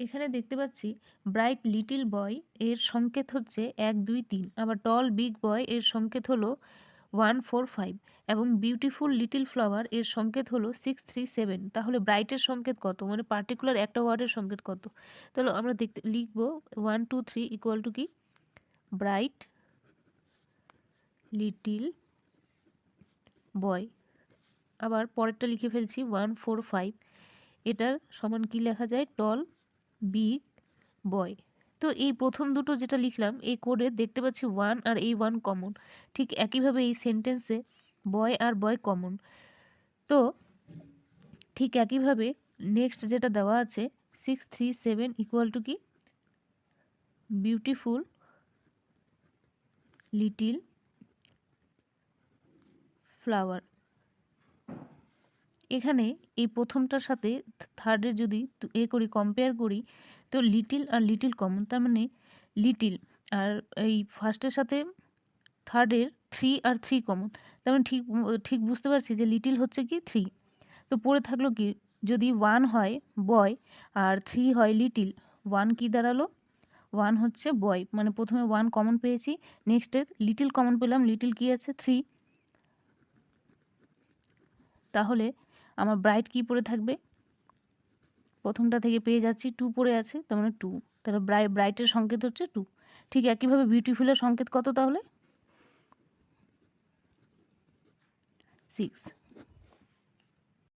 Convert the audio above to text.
এখানে দেখতে পাচ্ছি ব্রাইট লিটিল বয় এর সংকেত হচ্ছে 1 2 3, আবার টল বিগ বয় এর সংকেত হলো 1 4 5 এবং বিউটিফুল লিটিল ফ্লাওয়ার এর সংকেত হলো 6 3 7। তাহলে ব্রাইটের সংকেত কত, মানে পার্টিকুলার একটা ওয়ার্ডের সংকেত কত? তাহলে আমরা দেখতে লিখবো 1 2 3 ইকুয়াল টু কি, ব্রাইট লিটিল বয়। আবার পরেরটা লিখে ফেলছি 1 4 5, এটার সমান কি লেখা যায়, টল বিগ বয়। তো এই প্রথম দুটো যেটা লিখলাম এই কোডে দেখতে পাচ্ছি 1 আর এই 1 কমন, ঠিক একইভাবে এই সেন্টেন্সে বয় আর বয় কমন। তো ঠিক একইভাবে নেক্সট যেটা দেওয়া আছে 6 3 7 ইকুয়াল টু কি, বিউটিফুল লিটিল ফ্লাওয়ার। এখানে এই প্রথমটার সাথে থার্ডের যদি করি, কম্পেয়ার করি, তো লিটিল আর লিটিল কমন, তার মানে লিটিল, আর এই ফার্স্টের সাথে থার্ডের 3 আর 3 কমন, তার মানে ঠিক বুঝতে পারছি যে লিটিল হচ্ছে কি 3। তো পড়ে থাকলো কি, যদি 1 হয় বয় আর 3 হয় লিটিল, 1 কি দাঁড়ালো, 1 হচ্ছে বয়, মানে প্রথমে 1 কমন পেয়েছি, নেক্সটে লিটিল কমন পেলাম, লিটিল কি আছে 3। তাহলে আমার ব্রাইট কি পড়ে থাকবে, প্রথমটা থেকে পেয়ে যাচ্ছি 2 পড়ে আছে, তার মানে 2, তাহলে ব্রাইটের সংকেত হচ্ছে 2। ঠিক একইভাবে বিউটিফুলের সংকেত কত তাহলে, 6।